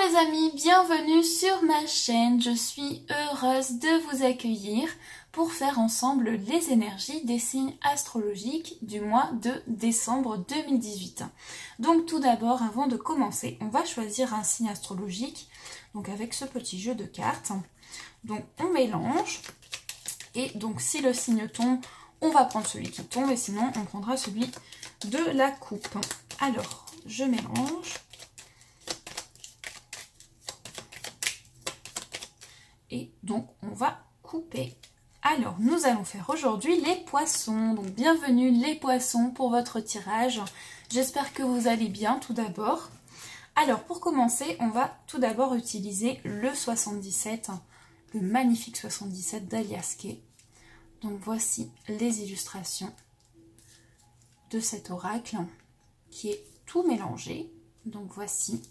les amis, bienvenue sur ma chaîne. Je suis heureuse de vous accueillir pour faire ensemble les énergies des signes astrologiques du mois de décembre 2018. Donc tout d'abord, avant de commencer, on va choisir un signe astrologique, donc avec ce petit jeu de cartes. Donc on mélange, et donc si le signe tombe, on va prendre celui qui tombe, et sinon on prendra celui de la coupe. Alors, je mélange. Et donc, on va couper. Alors, nous allons faire aujourd'hui les poissons. Donc, bienvenue les poissons pour votre tirage. J'espère que vous allez bien tout d'abord. Alors, pour commencer, on va tout d'abord utiliser le 77, le magnifique 77 d'Alias Kay. Donc, voici les illustrations de cet oracle qui est tout mélangé. Donc, voici.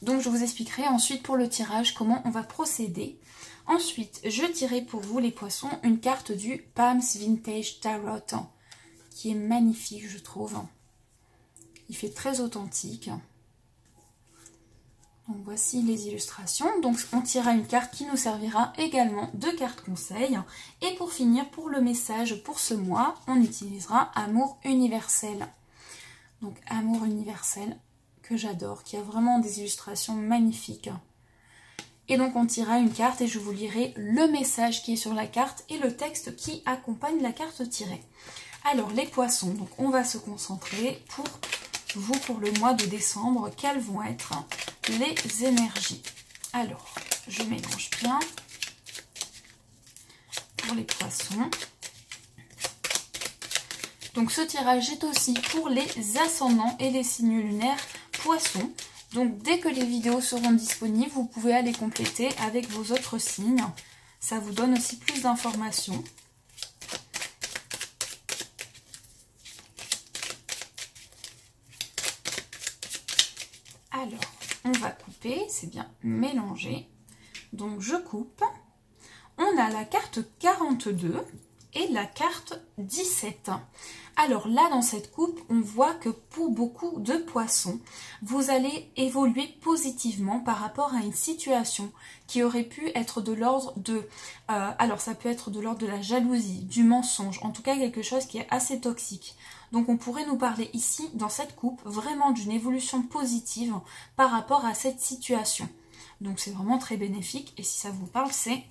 Donc, je vous expliquerai ensuite pour le tirage comment on va procéder. Ensuite, je tirerai pour vous les poissons une carte du Palms Vintage Tarot qui est magnifique, je trouve. Il fait très authentique. Donc, voici les illustrations. Donc, on tirera une carte qui nous servira également de carte conseil. Et pour finir, pour le message pour ce mois, on utilisera Amour universel. Donc, Amour universel, que j'adore, qui a vraiment des illustrations magnifiques. Et donc on tirera une carte et je vous lirai le message qui est sur la carte et le texte qui accompagne la carte tirée. Alors les poissons, donc on va se concentrer pour vous pour le mois de décembre. Quelles vont être les énergies? Alors je mélange bien pour les poissons. Donc ce tirage est aussi pour les ascendants et les signes lunaires poissons. Donc dès que les vidéos seront disponibles, vous pouvez aller compléter avec vos autres signes. Ça vous donne aussi plus d'informations. Alors, on va couper, c'est bien mélangé. Donc je coupe. On a la carte 42 et la carte 17. Alors là, dans cette coupe, on voit que pour beaucoup de poissons, vous allez évoluer positivement par rapport à une situation qui aurait pu être de l'ordre de... alors ça peut être de l'ordre de la jalousie, du mensonge, en tout cas quelque chose qui est assez toxique. Donc on pourrait nous parler ici, dans cette coupe, vraiment d'une évolution positive par rapport à cette situation. Donc c'est vraiment très bénéfique et si ça vous parle, c'est...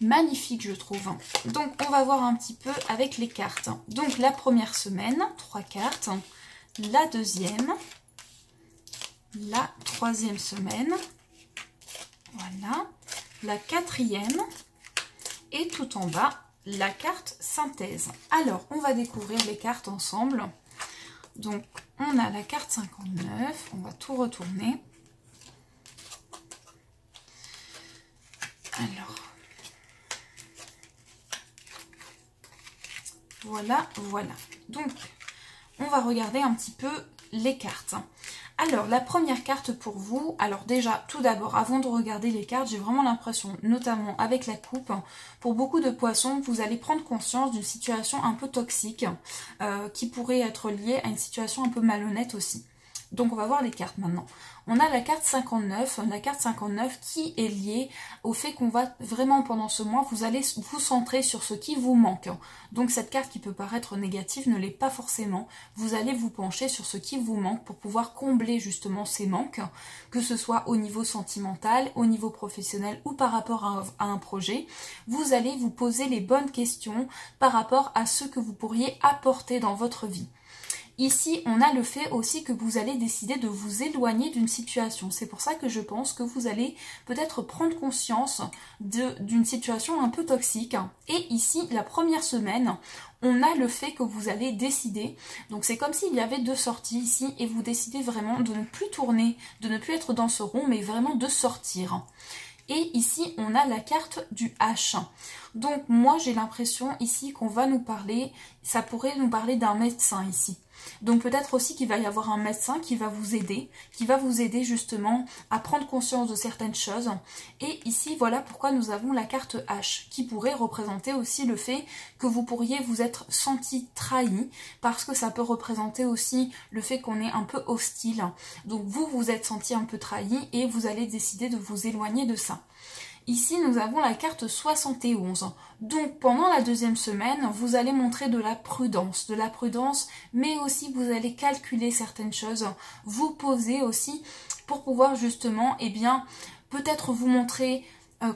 magnifique je trouve. Donc on va voir un petit peu avec les cartes. Donc la première semaine, 3 cartes. La deuxième, la troisième semaine, voilà, la quatrième et tout en bas la carte synthèse. Alors on va découvrir les cartes ensemble. Donc on a la carte 59, on va tout retourner. Alors voilà, voilà. Donc, on va regarder un petit peu les cartes. Alors, la première carte pour vous, alors déjà, tout d'abord, avant de regarder les cartes, j'ai vraiment l'impression, notamment avec la coupe, pour beaucoup de poissons, vous allez prendre conscience d'une situation un peu toxique, qui pourrait être liée à une situation un peu malhonnête aussi. Donc on va voir les cartes maintenant. On a la carte 59 qui est liée au fait qu'on va vraiment pendant ce mois, vous allez vous centrer sur ce qui vous manque. Donc cette carte qui peut paraître négative ne l'est pas forcément. Vous allez vous pencher sur ce qui vous manque pour pouvoir combler justement ces manques, que ce soit au niveau sentimental, au niveau professionnel ou par rapport à un projet. Vous allez vous poser les bonnes questions par rapport à ce que vous pourriez apporter dans votre vie. Ici, on a le fait aussi que vous allez décider de vous éloigner d'une situation. C'est pour ça que je pense que vous allez peut-être prendre conscience d'une situation un peu toxique. Et ici, la première semaine, on a le fait que vous allez décider. Donc c'est comme s'il y avait 2 sorties ici et vous décidez vraiment de ne plus tourner, de ne plus être dans ce rond, mais vraiment de sortir. Et ici, on a la carte du H. Donc moi, j'ai l'impression ici qu'on va nous parler, ça pourrait nous parler d'un médecin ici. Donc peut-être aussi qu'il va y avoir un médecin qui va vous aider justement à prendre conscience de certaines choses. Et ici, voilà pourquoi nous avons la carte H, qui pourrait représenter aussi le fait que vous pourriez vous être senti trahi, parce que ça peut représenter aussi le fait qu'on est un peu hostile. Donc vous vous êtes senti un peu trahi et vous allez décider de vous éloigner de ça. Ici, nous avons la carte 71. Donc, pendant la deuxième semaine, vous allez montrer de la prudence, mais aussi vous allez calculer certaines choses, vous poser aussi pour pouvoir justement, eh bien, peut-être vous montrer,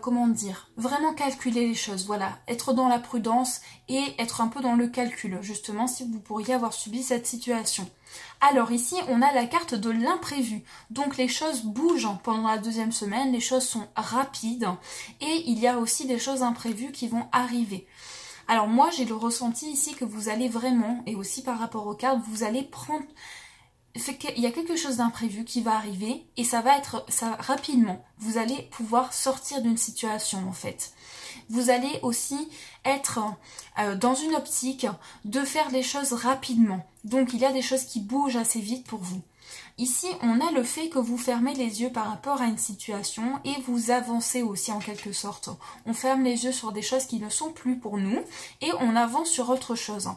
comment dire, vraiment calculer les choses, voilà, être dans la prudence et être un peu dans le calcul, justement, si vous pourriez avoir subi cette situation. Alors ici, on a la carte de l'imprévu. Donc les choses bougent pendant la deuxième semaine, les choses sont rapides et il y a aussi des choses imprévues qui vont arriver. Alors moi, j'ai le ressenti ici que vous allez vraiment, et aussi par rapport aux cartes, vous allez prendre... Il y a quelque chose d'imprévu qui va arriver et ça va être ça rapidement. Vous allez pouvoir sortir d'une situation en fait. Vous allez aussi être dans une optique de faire les choses rapidement. Donc il y a des choses qui bougent assez vite pour vous. Ici, on a le fait que vous fermez les yeux par rapport à une situation et vous avancez aussi en quelque sorte. On ferme les yeux sur des choses qui ne sont plus pour nous et on avance sur autre chose.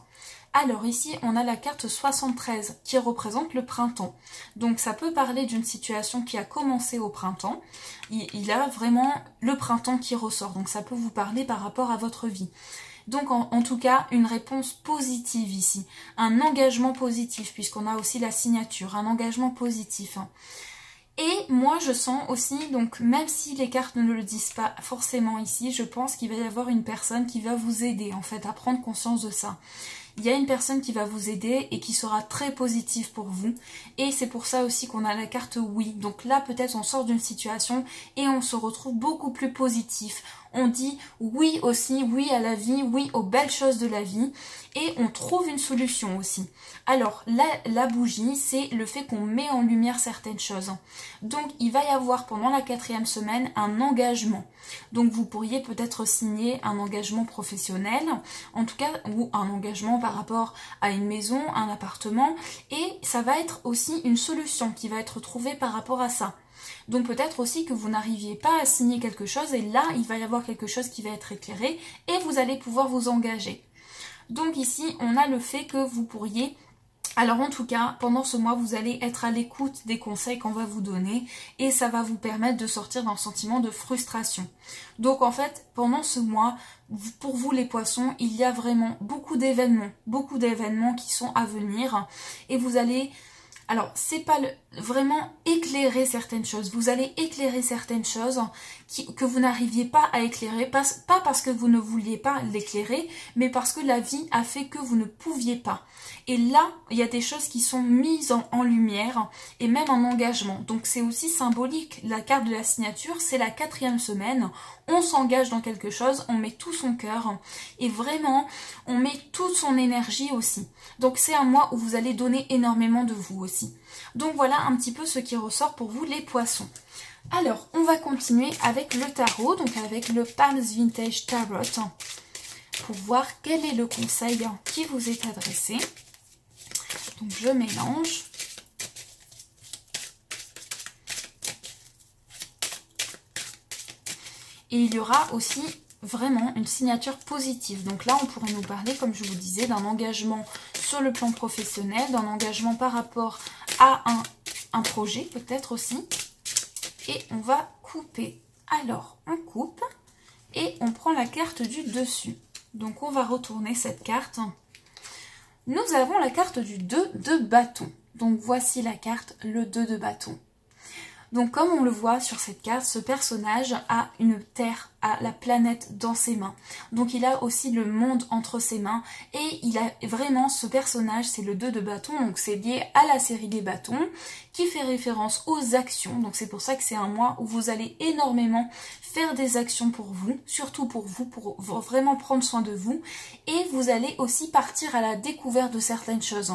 Alors ici, on a la carte 73 qui représente le printemps. Donc ça peut parler d'une situation qui a commencé au printemps. Il y a vraiment le printemps qui ressort. Donc ça peut vous parler par rapport à votre vie. Donc en tout cas, une réponse positive ici. Un engagement positif puisqu'on a aussi la signature. Un engagement positif. Et moi je sens aussi, donc même si les cartes ne le disent pas forcément ici, je pense qu'il va y avoir une personne qui va vous aider en fait à prendre conscience de ça. Il y a une personne qui va vous aider et qui sera très positive pour vous. Et c'est pour ça aussi qu'on a la carte oui. Donc là, peut-être on sort d'une situation et on se retrouve beaucoup plus positif. On dit oui aussi, oui à la vie, oui aux belles choses de la vie. Et on trouve une solution aussi. Alors, la bougie, c'est le fait qu'on met en lumière certaines choses. Donc, il va y avoir pendant la 4e semaine un engagement. Donc, vous pourriez peut-être signer un engagement professionnel, en tout cas, ou un engagement par rapport à une maison, un appartement. Et ça va être aussi une solution qui va être trouvée par rapport à ça. Donc peut-être aussi que vous n'arriviez pas à signer quelque chose et là, il va y avoir quelque chose qui va être éclairé et vous allez pouvoir vous engager. Donc ici, on a le fait que vous pourriez... Alors en tout cas, pendant ce mois, vous allez être à l'écoute des conseils qu'on va vous donner et ça va vous permettre de sortir d'un sentiment de frustration. Donc en fait, pendant ce mois, pour vous les poissons, il y a vraiment beaucoup d'événements qui sont à venir et vous allez... Alors, c'est pas vraiment éclairer certaines choses. Vous allez éclairer certaines choses que vous n'arriviez pas à éclairer. Pas parce que vous ne vouliez pas l'éclairer, mais parce que la vie a fait que vous ne pouviez pas. Et là, il y a des choses qui sont mises en lumière et même en engagement. Donc, c'est aussi symbolique. La carte de la signature, c'est la 4e semaine. On s'engage dans quelque chose, on met tout son cœur et vraiment, on met toute son énergie aussi. Donc, c'est un mois où vous allez donner énormément de vous aussi. Donc, voilà un petit peu ce qui ressort pour vous les poissons. Alors, on va continuer avec le tarot, donc avec le Palms Vintage Tarot, pour voir quel est le conseil qui vous est adressé. Donc, je mélange. Et il y aura aussi vraiment une signature positive. Donc là, on pourrait nous parler, comme je vous disais, d'un engagement sur le plan professionnel, d'un engagement par rapport à un projet peut-être aussi. Et on va couper. Alors, on coupe et on prend la carte du dessus. Donc, on va retourner cette carte. Nous avons la carte du 2 de bâton. Donc, voici la carte, le 2 de bâton. Donc comme on le voit sur cette carte, ce personnage a une terre, a la planète dans ses mains. Donc il a aussi le monde entre ses mains et il a vraiment ce personnage, c'est le 2 de bâton, donc c'est lié à la série des bâtons qui fait référence aux actions. Donc c'est pour ça que c'est un mois où vous allez énormément faire des actions pour vous, surtout pour vous, pour vraiment prendre soin de vous. Et vous allez aussi partir à la découverte de certaines choses.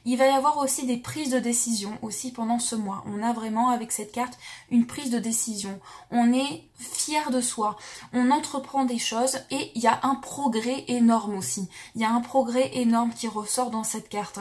Il va y avoir aussi des prises de décision aussi pendant ce mois. On a vraiment avec cette carte une prise de décision. On est fier de soi, on entreprend des choses et il y a un progrès énorme aussi. Il y a un progrès énorme qui ressort dans cette carte.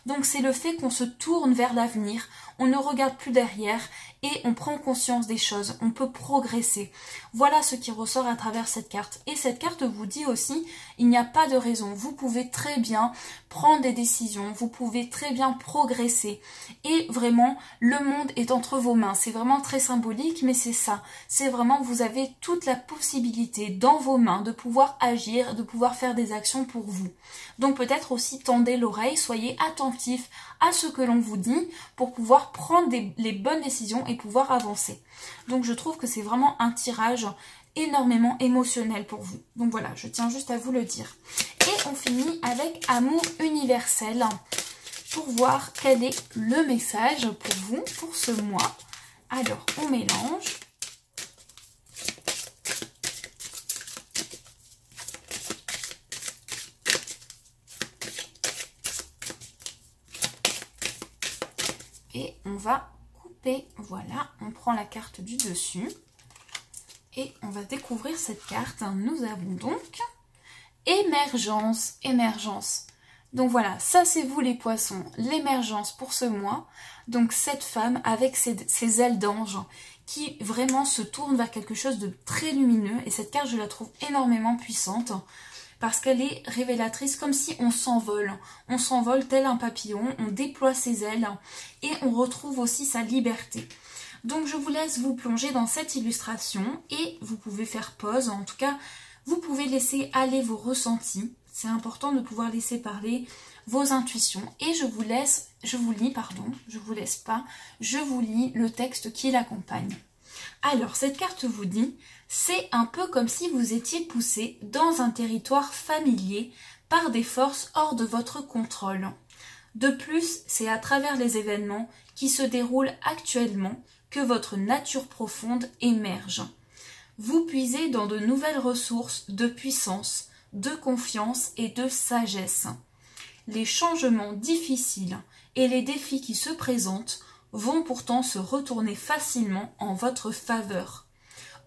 Donc c'est le fait qu'on se tourne vers l'avenir, on ne regarde plus derrière et on prend conscience des choses, on peut progresser. Voilà ce qui ressort à travers cette carte. Et cette carte vous dit aussi, il n'y a pas de raison, vous pouvez très bien prendre des décisions, vous pouvez très bien progresser. Et vraiment, le monde est entre vos mains. C'est vraiment très symbolique, mais c'est ça. C'est vraiment, vous avez toute la possibilité dans vos mains de pouvoir agir, de pouvoir faire des actions pour vous. Donc peut-être aussi tendez l'oreille, soyez attentifs à ce que l'on vous dit pour pouvoir prendre les bonnes décisions et pouvoir avancer. Donc je trouve que c'est vraiment un tirage énormément émotionnel pour vous. Donc voilà, je tiens juste à vous le dire. Et on finit avec Amour universel pour voir quel est le message pour vous pour ce mois. Alors, on mélange. Et on va couper, voilà, on prend la carte du dessus et on va découvrir cette carte. Nous avons donc émergence, émergence. Donc voilà, ça c'est vous les poissons, l'émergence pour ce mois. Donc cette femme avec ses ailes d'ange qui vraiment se tourne vers quelque chose de très lumineux. Et cette carte je la trouve énormément puissante parce qu'elle est révélatrice, comme si on s'envole. On s'envole tel un papillon, on déploie ses ailes et on retrouve aussi sa liberté. Donc je vous laisse vous plonger dans cette illustration et vous pouvez faire pause. En tout cas, vous pouvez laisser aller vos ressentis. C'est important de pouvoir laisser parler vos intuitions. Et je vous lis le texte qui l'accompagne. Alors, cette carte vous dit, c'est un peu comme si vous étiez poussé dans un territoire familier par des forces hors de votre contrôle. De plus, c'est à travers les événements qui se déroulent actuellement que votre nature profonde émerge. Vous puisez dans de nouvelles ressources de puissance, de confiance et de sagesse. Les changements difficiles et les défis qui se présentent vont pourtant se retourner facilement en votre faveur.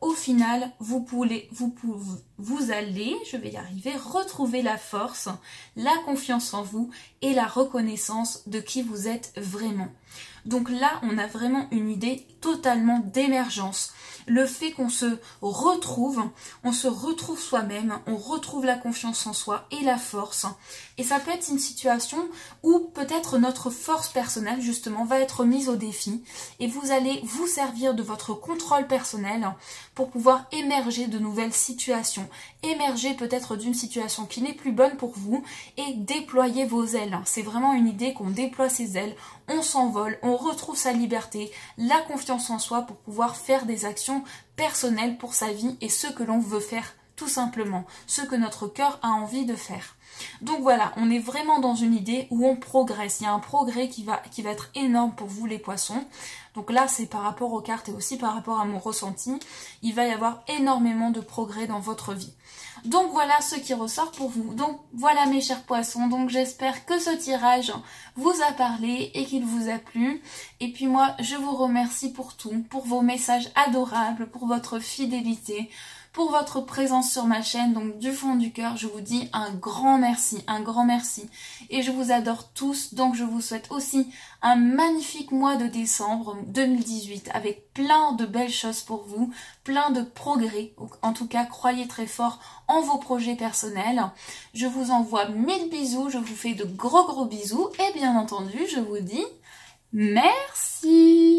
Au final, vous allez, je vais y arriver, retrouver la force, la confiance en vous et la reconnaissance de qui vous êtes vraiment. Donc là, on a vraiment une idée totalement d'émergence. Le fait qu'on se retrouve soi-même, on retrouve la confiance en soi et la force. Et ça peut être une situation où peut-être notre force personnelle, justement, va être mise au défi. Et vous allez vous servir de votre contrôle personnel pour pouvoir émerger de nouvelles situations. Émerger peut-être d'une situation qui n'est plus bonne pour vous et déployer vos ailes. C'est vraiment une idée qu'on déploie ses ailes, on s'envole, on retrouve sa liberté, la confiance en soi pour pouvoir faire des actions personnelles pour sa vie et ce que l'on veut faire tout simplement, ce que notre cœur a envie de faire. Donc voilà, on est vraiment dans une idée où on progresse, il y a un progrès qui va être énorme pour vous les poissons. Donc là c'est par rapport aux cartes et aussi par rapport à mon ressenti, il va y avoir énormément de progrès dans votre vie. Donc voilà ce qui ressort pour vous. Donc voilà mes chers poissons, donc j'espère que ce tirage vous a parlé et qu'il vous a plu. Et puis moi je vous remercie pour tout, pour vos messages adorables, pour votre fidélité, pour votre présence sur ma chaîne. Donc du fond du cœur je vous dis un grand merci et je vous adore tous. Donc je vous souhaite aussi un magnifique mois de décembre 2018 avec plein de belles choses pour vous, plein de progrès. En tout cas croyez très fort en vos projets personnels. Je vous envoie 1000 bisous, je vous fais de gros bisous et bien entendu je vous dis merci.